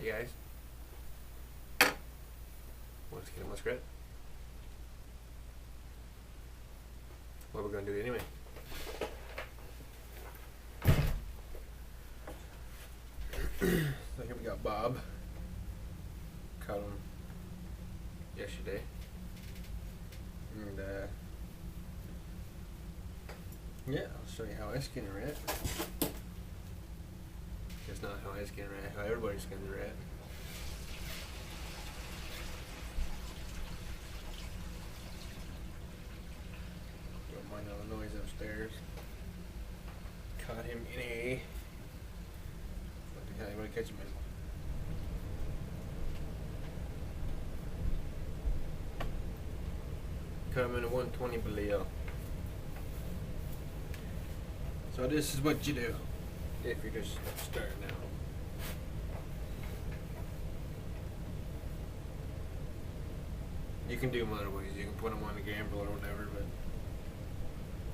Hey guys, want to get a muskrat? What are we gonna do anyway? So here we got Bob. Caught him yesterday, and yeah, I'll show you how I skin a rat. It's not how I skin a rat, how everybody skins a rat. Don't mind all the noise upstairs. Caught him in a. What did I catch him in? Caught him in a 120 below. So this is what you do if you're just starting out. You can do them other ways. You can put them on a gamble or whatever, but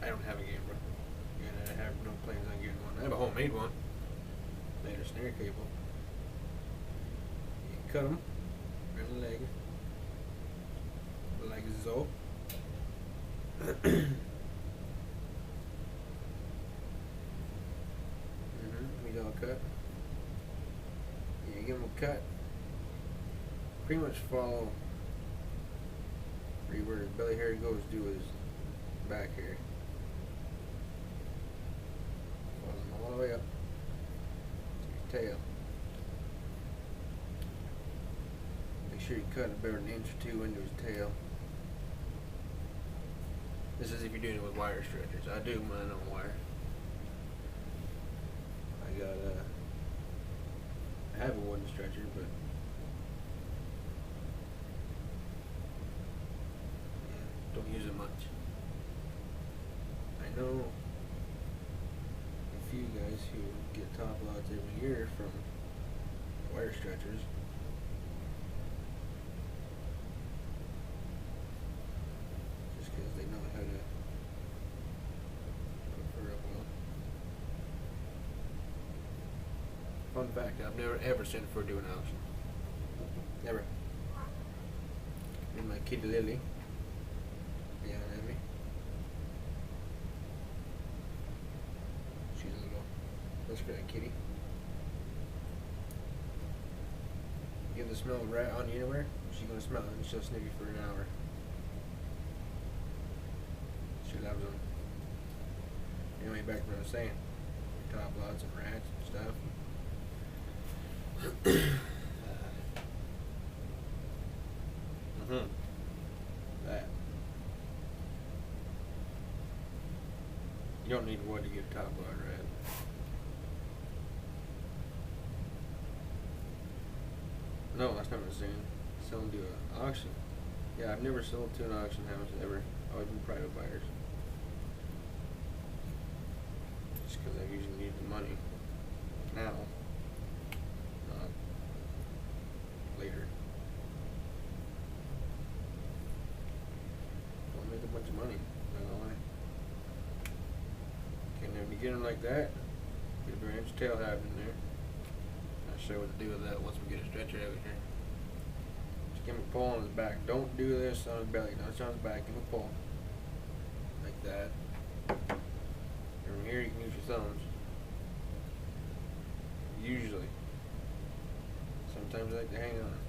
I don't have a gamble. And I have no plans on getting one. I have a homemade one. Made a snare cable. You cut them around the leg. Like so. He's all cut. You give him a cut. Pretty much follow where his belly hair goes to his back hair. Follow him all the way up to his tail. Make sure you cut about an inch or two into his tail. This is if you're doing it with wire stretchers. I do mine on wire. I got I have a wooden stretcher, but yeah, don't use it much. I know a few guys who get top lots every year from wire stretchers. Just because they know how to put her up well. Fun fact, I've never ever sent it for doing an auction. Never. And my kitty Lily behind me. She's a little muskrat kitty. Give the smell of rat on you anywhere, she's gonna smell it and she'll sniff you for an hour. She loves them. Anyway, back to what I was saying. Top lots and rats and stuff. That. You don't need wood to get a top load rat. No, that's not what I'm saying. Sell them to an auction. Yeah, I've never sold to an auction house ever. Always been private buyers. Just because I usually need the money now. Later. Don't make a bunch of money, not gonna lie. Okay, now when you get them like that, get a branch tail half in there. I'll show you what to do with that once we get a stretcher out here. Just give him a pull on his back. Don't do this on his belly, no, it's on his back, give him a pull. Like that. And from here you can use your thumbs. Usually. Sometimes I like to hang on.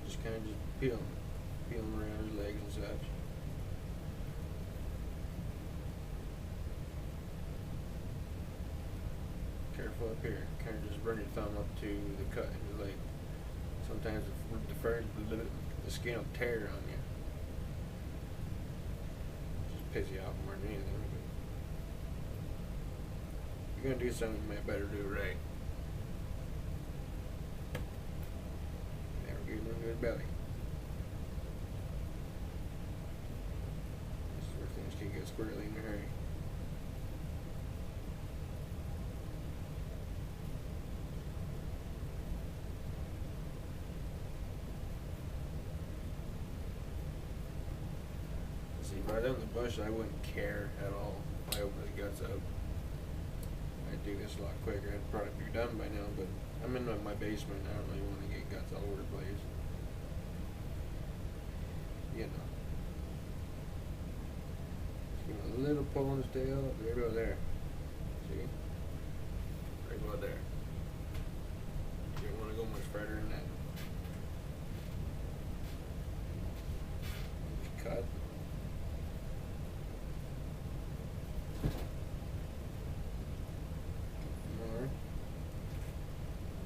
Just kind of just peel them around his legs and such. Careful up here. Kind of just run your thumb up to the cut in your leg. Sometimes the skin will tear on you. Just piss you off more than anything. If you're gonna do something, you might better do it right. Get into his belly. This is where things can get squirrely in a hurry. See, if I was out in the bush, I wouldn't care at all if I open his guts up. I'd do this a lot quicker. I'd probably be done by now, but I'm in my basement. I don't really want to get guts all over the place. You know. Just give him a little pull on his tail. Right about there. See? Right about there. You don't want to go much further than that. Cut. More.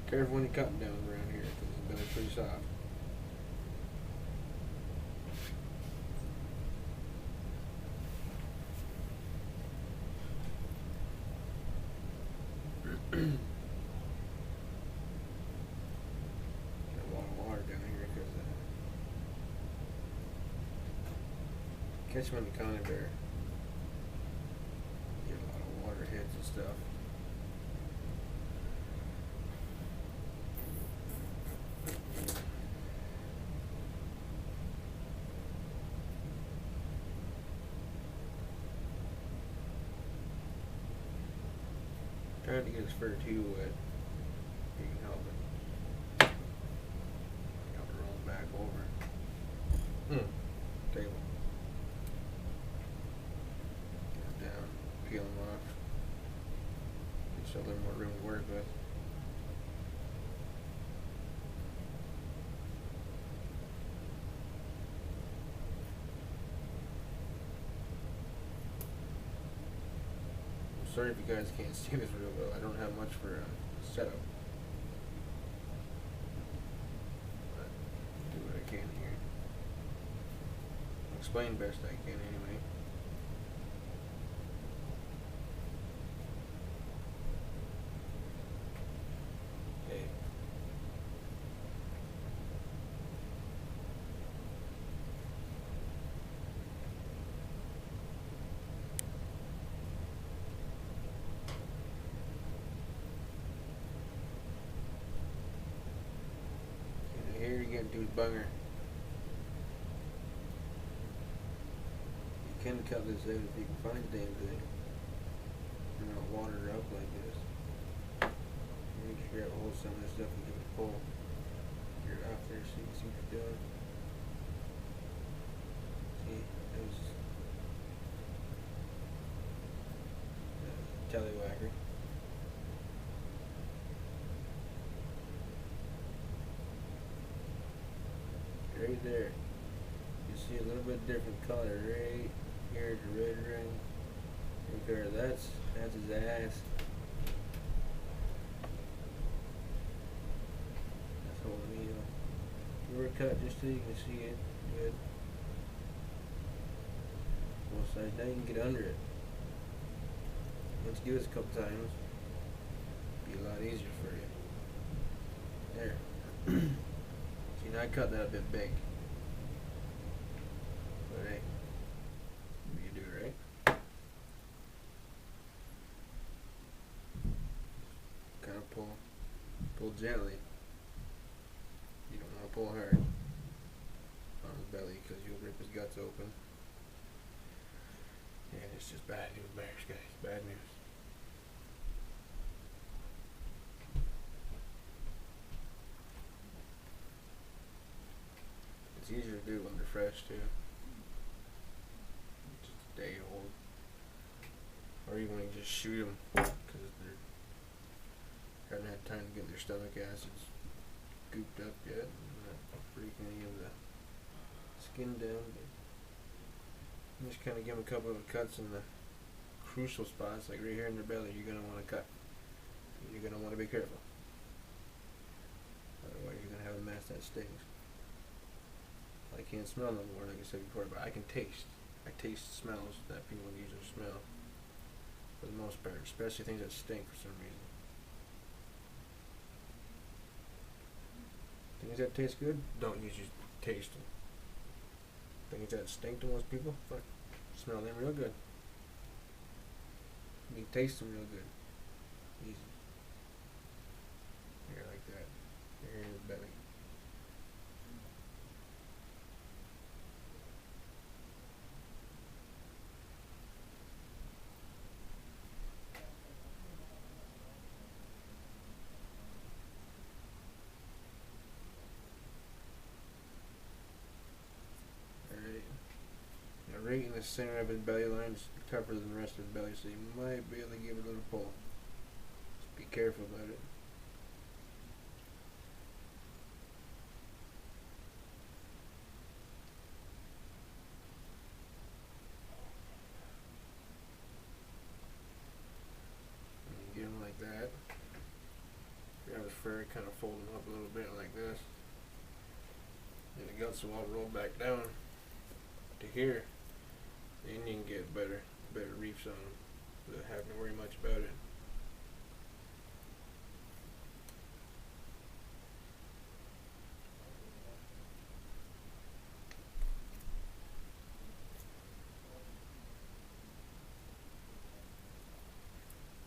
Careful when you're cutting down around here because the belly's pretty soft. Got a lot of water down here because catch them in the counter there. Get a lot of water hits and stuff. Trying to get his fur too wet. You can help it. Got to roll back over. Table. Get it down. Peel them off. Gives a little more room to work with. Sorry if you guys can't see this real well. I don't have much for a setup. But do what I can here. Explain best I can anyway. Okay. Here you get to his bunger. You can cut this out if you can find the damn thing. You're not watered up like this. Make sure you hold some of this stuff and give it a pull. Get it off there so you can see what you're doing. See, there's tallywhacker. Right there, you see a little bit different color right here, the red ring. Right there, that's his ass. That's whole meal. Give her a cut just so you can see it good. Both sides. Now you can get under it. Once you give this a couple times, it'll be a lot easier for you. There. See, now I cut that a bit big. But hey, what you do, right? Kind of pull gently. You don't want to pull hard on his belly because you'll rip his guts open. And it's just bad news bears, guys. Bad news. It's easier to do when they're fresh too. Just a day old. Or even when you just shoot them because they haven't had time to get their stomach acids gooped up yet. Not breaking any of the skin down. But just kind of give them a couple of cuts in the crucial spots, like right here in the belly. You're gonna want to cut. You're gonna want to be careful. Otherwise, you're gonna have a mess that stings. I can't smell no more, like I said before, but I can taste. I taste smells that people usually smell for the most part, especially things that stink for some reason. Things that taste good don't usually taste them. Things that stink to most people, fuck, smell them real good. You can taste them real good. Easy. Here, like that. Here in the belly. the center of his belly line is tougher than the rest of his belly, so you might be able to give it a little pull. Just be careful about it. And you get him like that. Grab his fur, kind of fold him up a little bit like this. And the guts will all roll back down to here. Then you can get better reefs on them without having to worry much about it.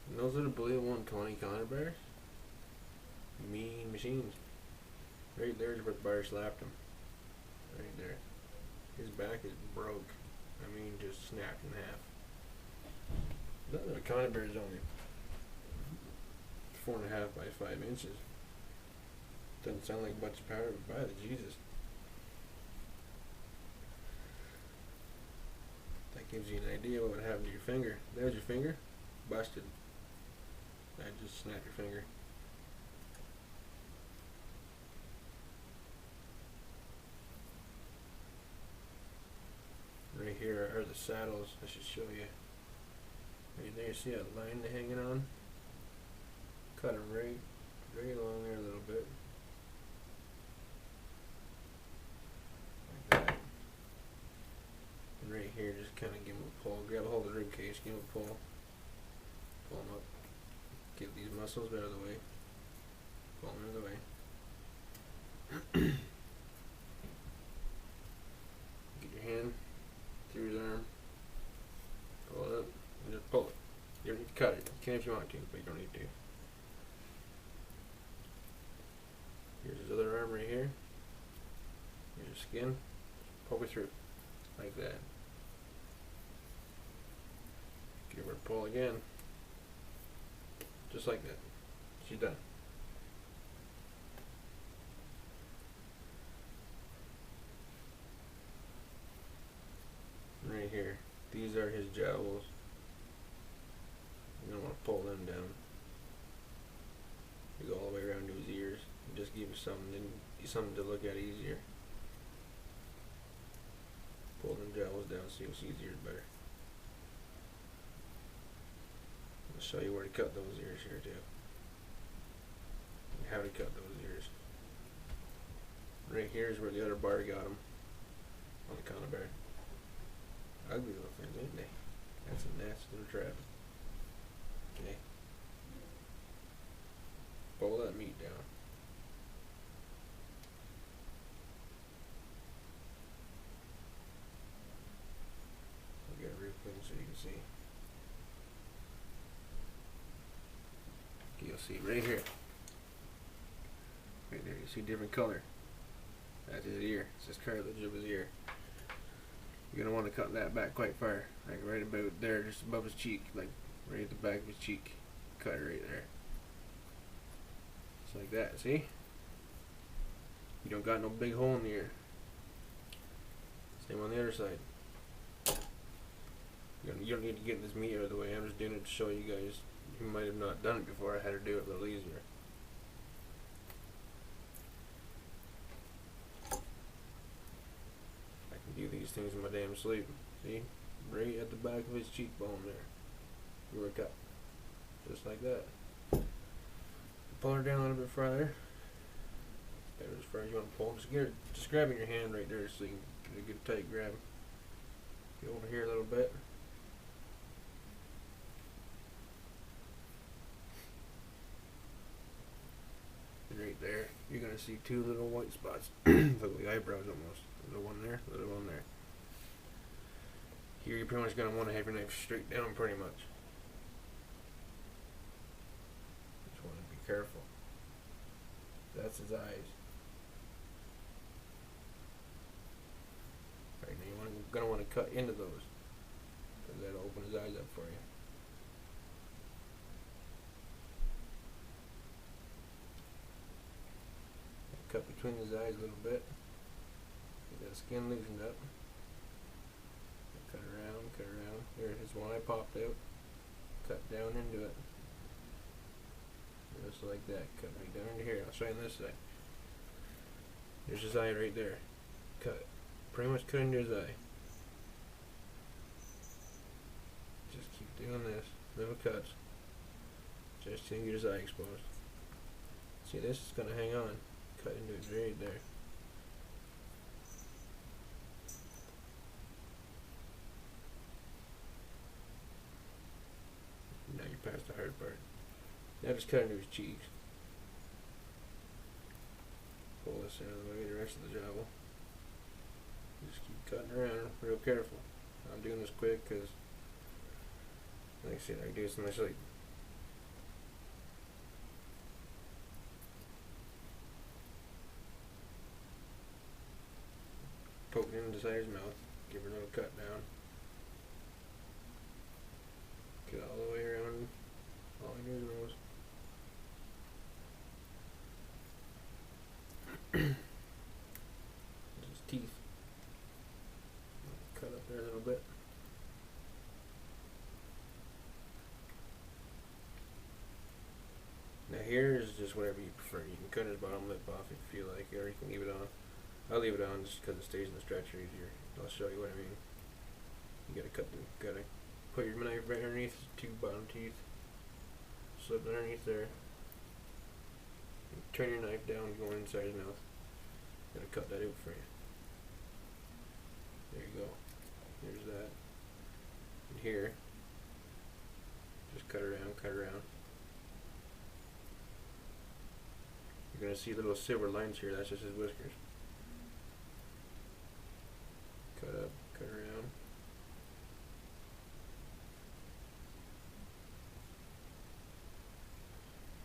And those are the Blue 120 Connor bears. Mean machines. Right there's where the bar slapped him. Right there. His back is broke. I mean, just snapped in half. The Connor bear is only 4.5 by 5 inches. Doesn't sound like a bunch of powder, but by the Jesus. That gives you an idea what would happen to your finger. There's your finger. Busted. I just snapped your finger. Right here are the saddles. I should show you. Right there, see that line they're hanging on? Cut them right along there a little bit. Like that. And right here, just kind of give them a pull. Grab a hold of the rib cage, give them a pull. Pull them up. Get these muscles out of the way. Pull them out of the way. Get your hand through his arm. Pull it up. And just pull it. You don't need to cut it. You can if you want to, but you don't need to. Here's his other arm right here. Here's your skin. Poke it through. Like that. Give her a pull again. Just like that. She's done. Right here. These are his jowls. You're going to want to pull them down. You go all the way around to his ears. And just give him something to look at easier. Pull them jowls down so you'll see his ears better. I'll show you where to cut those ears here too. And how to cut those ears. Right here is where the other bar got him. On the Connor bear. Ugly little things, ain't they? That's a nasty little trap. Okay. Pull that meat down. I'll get it real clean so you can see. Okay, you'll see right here. Right there, you see different color. That's his ear. It's just cartilage of his ear. You're going to want to cut that back quite far. Like right about there, just above his cheek. Like right at the back of his cheek. Cut it right there. Just like that, see? You don't got no big hole in the ear. Same on the other side. You don't need to get this meat out of the way. I'm just doing it to show you guys who might have not done it before. I had to do it a little easier. Do these things in my damn sleep. See? Right at the back of his cheekbone there. You were cut. Just like that. Pull her down a little bit farther. About as far as you want to pull. Just grabbing your hand right there so you can get a good tight grab. Get over here a little bit. And right there, you're going to see two little white spots. Look like eyebrows almost. Little one there, little one there. Here you're pretty much going to want to have your knife straight down pretty much. Just want to be careful. That's his eyes. Right now you're going to want to cut into those. Because that'll open his eyes up for you. Cut between his eyes a little bit. Get that skin loosened up. Cut around. There's one I popped out. Cut down into it. Just like that. Cut right down into here. I'll show you on this side. There's his eye right there. Cut. Pretty much cut into his eye. Just keep doing this. Little cuts. Just to get his eye exposed. See, this is going to hang on. Cut into it right there. Now you're past the hard part. Now just cut into his cheeks. Pull this out of the way, the rest of the job. Just keep cutting around, real careful. I'm doing this quick because, like I said, I do this in my sleep. Poke it in the side of his mouth, give her a little cut down. Get all the way around, all I do is nose. His teeth. Cut up there a little bit. Now here is just whatever you prefer. You can cut his bottom lip off if you feel like it, or you can leave it on. I'll leave it on just because it stays in the stretcher easier. I'll show you what I mean. You gotta put your knife right underneath the two bottom teeth. Slip underneath there. Turn your knife down, going inside his mouth. Gotta cut that out for you. There you go. There's that. And here, just cut around, cut around. You're gonna see little silver lines here. That's just his whiskers. Cut up, cut around.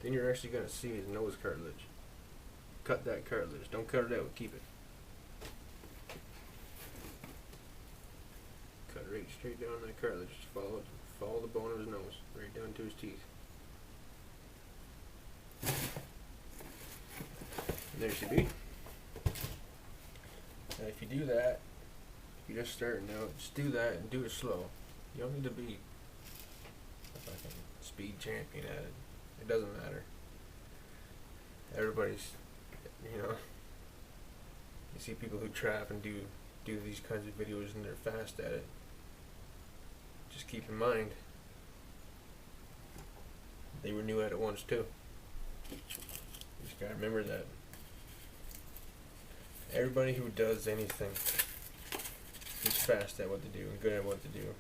Then you're actually gonna see his nose cartilage. Cut that cartilage. Don't cut it out. Keep it. Cut right straight down that cartilage. Just follow the bone of his nose right down to his teeth. And there should be. Now if you do that, if you're just starting out, just do that and do it slow. You don't need to be a fucking speed champion at it. It doesn't matter. Everybody's, you know, you see people who trap and do these kinds of videos and they're fast at it. Just keep in mind, they were new at it once too. You just gotta remember that. Everybody who does anything is fast at what they do and good at what they do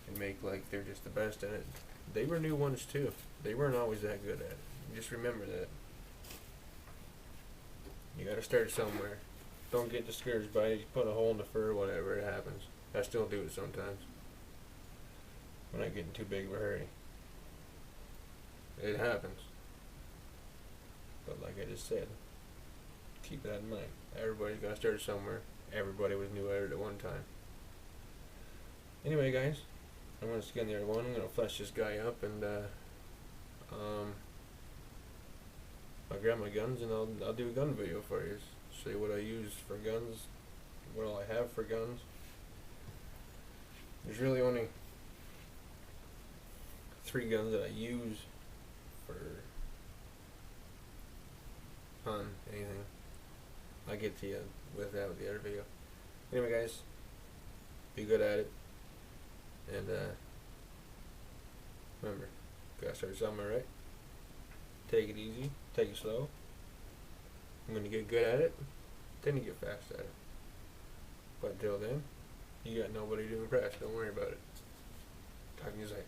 and make like they're just the best at it. They were new ones too. They weren't always that good at it. Just remember that. You gotta start somewhere. Don't get discouraged by it. You put a hole in the fur, whatever, it happens. I still do it sometimes. When I get in too big of a hurry. It happens. But like I just said, keep that in mind. Everybody's gotta start somewhere. Everybody was new at it at one time. Anyway guys, I'm gonna skin the other one. I'm gonna flesh this guy up and I'll grab my guns and I'll do a gun video for you. Show you what I use for guns, what all I have for guns. There's really only 3 guns that I use for anything. I'll get to you with that with the other video. Anyway guys, be good at it. And remember, gotta start somewhere, right? Take it easy, take it slow. I'm gonna get good at it, then you get fast at it. But until then, you got nobody to impress. Don't worry about it. Talk to you later.